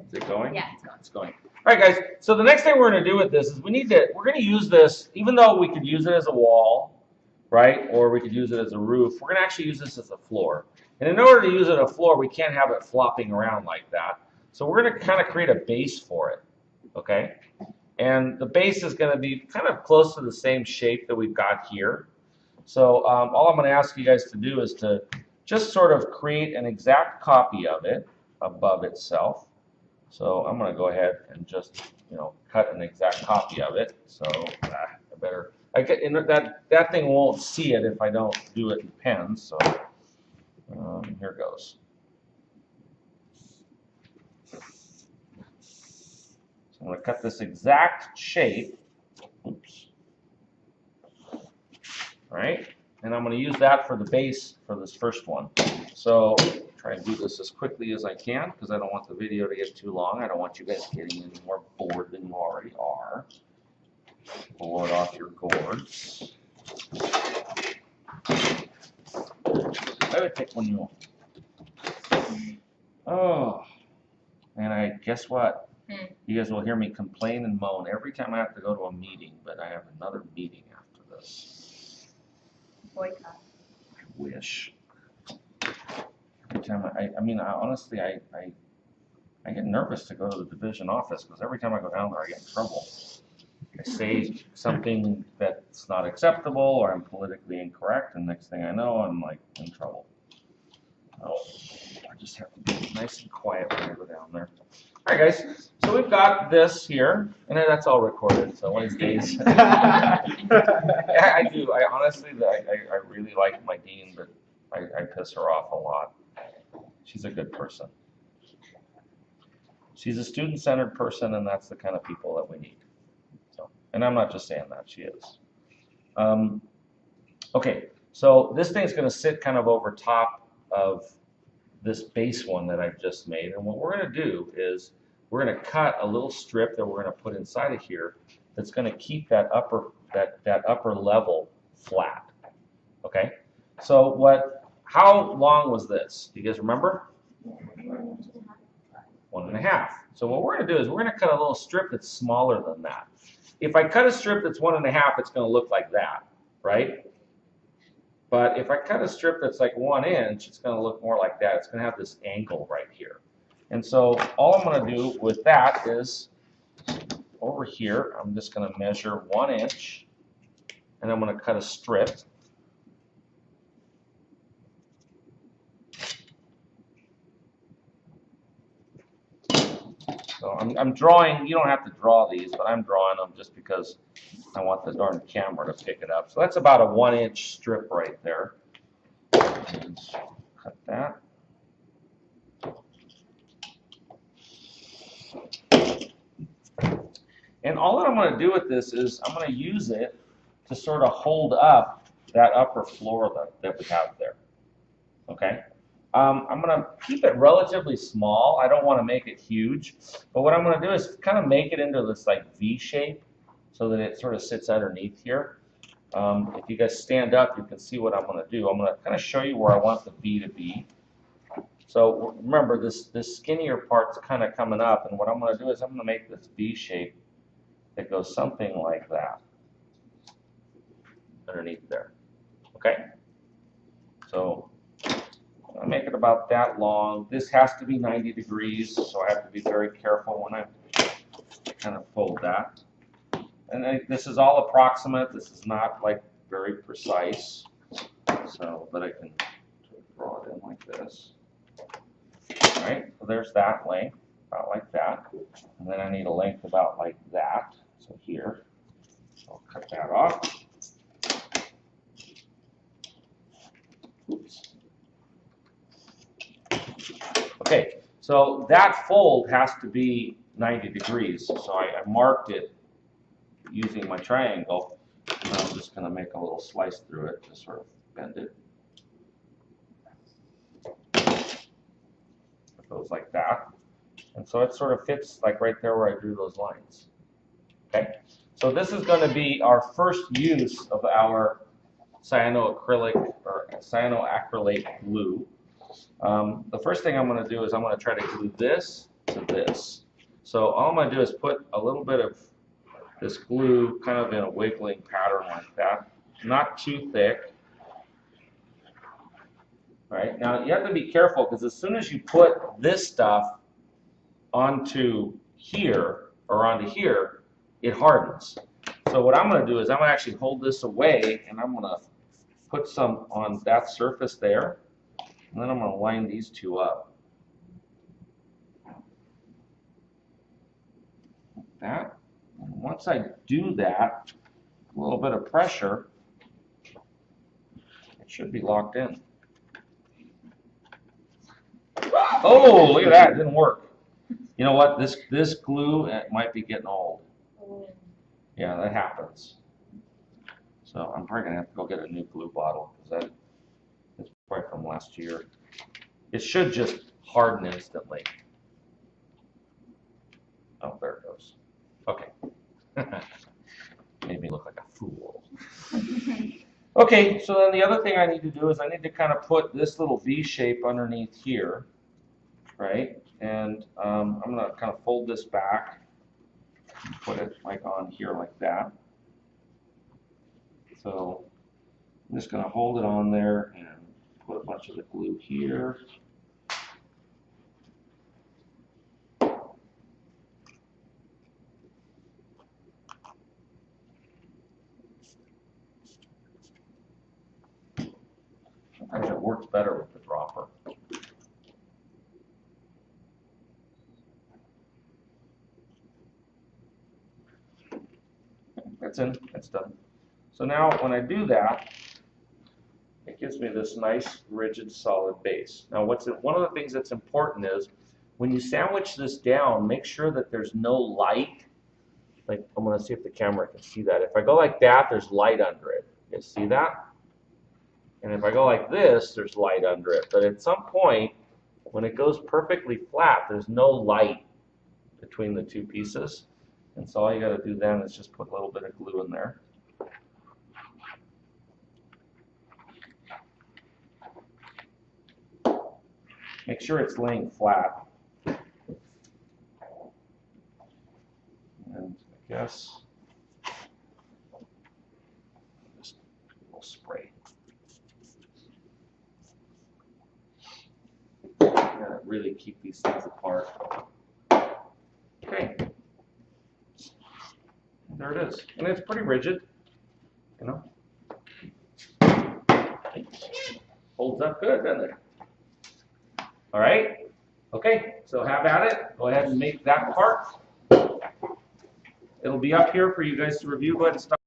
Is it going? Yeah, it's going. It's going. All right, guys. So the next thing we're going to do with this is we're going to use this, even though we could use it as a wall, right? Or we could use it as a roof. We're going to actually use this as a floor. And in order to use it as a floor, we can't have it flopping around like that. So we're going to kind of create a base for it, okay? And the base is going to be kind of close to the same shape that we've got here. So all I'm going to ask you guys to do is to just sort of create an exact copy of it above itself. So I'm going to go ahead and just, cut an exact copy of it. So that thing won't see it if I don't do it in pen. So here goes. So I'm going to cut this exact shape. Oops. All right, and I'm going to use that for the base for this first one. So try and do this as quickly as I can because I don't want the video to get too long. I don't want you guys getting any more bored than you already are. Pull it off your gourds. I would take one you want. Oh, and guess what? You guys will hear me complain and moan every time I have to go to a meeting, but I have another meeting after this. Boycott. I wish. Every time honestly, I get nervous to go to the division office because every time I go down there, I get in trouble. I say something that's not acceptable or I'm politically incorrect, and next thing I know, I'm like in trouble. Oh, I just have to be nice and quiet when I go down there. All right, guys. So we've got this here, and that's all recorded. So one of these days, I do. I honestly, I really like my dean, but I piss her off a lot. She's a good person. She's a student-centered person, and that's the kind of people that we need. So, and I'm not just saying that, she is. Okay, so this thing's going to sit kind of over top of this base one that I've just made, and what we're going to do is we're going to cut a little strip that we're going to put inside of here that's going to keep that upper level flat. Okay, so how long was this? Do you guys remember? 1.5. So what we're going to do is we're going to cut a little strip that's smaller than that. If I cut a strip that's 1.5, it's going to look like that, right? But if I cut a strip that's like 1 inch, it's going to look more like that. It's going to have this angle right here. And so all I'm going to do with that is over here, I'm just going to measure 1 inch, and I'm going to cut a strip. So I'm drawing, you don't have to draw these, but I'm drawing them just because I want the darn camera to pick it up. So that's about a 1 inch strip right there. And cut that. And all that I'm going to do with this is I'm going to use it to sort of hold up that upper floor that we have there. Okay? I'm going to keep it relatively small. I don't want to make it huge. But what I'm going to do is kind of make it into this like V shape so that it sort of sits underneath here. If you guys stand up, you can see what I'm going to do. I'm going to kind of show you where I want the V to be. So remember, this skinnier part's kind of coming up. And what I'm going to do is I'm going to make this V shape that goes something like that underneath there. Okay? So I make it about that long. This has to be 90 degrees, so I have to be very careful when I kind of fold that. And this is all approximate. This is not like very precise. So, but I can draw it in like this. All right, so there's that length, about like that. And then I need a length about like that. So here, so I'll cut that off. Oops. Okay, so that fold has to be 90 degrees. So I marked it using my triangle. And I'm just going to make a little slice through it to sort of bend it. It goes like that. And so it sort of fits like right there where I drew those lines. Okay, so this is going to be our first use of our cyanoacrylate or cyanoacrylate glue. The first thing I'm going to do is I'm going to try to glue this to this. So all I'm going to do is put a little bit of this glue kind of in a wiggling pattern like that. Not too thick. Right? Now you have to be careful because as soon as you put this stuff onto here or onto here, it hardens. So what I'm going to do is I'm going to actually hold this away and I'm going to put some on that surface there. And then I'm going to line these two up. Like that. And once I do that, a little bit of pressure, it should be locked in. Oh, look at that, it didn't work. You know what, this glue, it might be getting old. Yeah, that happens. So I'm probably going to have to go get a new glue bottle because it's probably from last year. It should just harden instantly. Oh, there it goes. Okay. Made me look like a fool. Okay, so then the other thing I need to do is I need to kind of put this little V shape underneath here, right? And I'm going to kind of fold this back, and put it like on here like that. So I'm just going to hold it on there and put a bunch of the glue here. Sometimes it works better with the dropper. That's in, that's done. So now when I do that, it gives me this nice, rigid, solid base. Now one of the things that's important is when you sandwich this down, make sure that there's no light. Like, I'm going to see if the camera can see that. If I go like that, there's light under it. You see that? And if I go like this, there's light under it. But at some point, when it goes perfectly flat, there's no light between the two pieces. And so all you got to do then is just put a little bit of glue in there. Make sure it's laying flat. And I guess just a little spray. Gotta really keep these things apart. Okay. There it is. And it's pretty rigid, you know. Holds up good, doesn't it? All right. Okay, so have at it. Go ahead and make that part. It'll be up here for you guys to review. Go ahead and stop.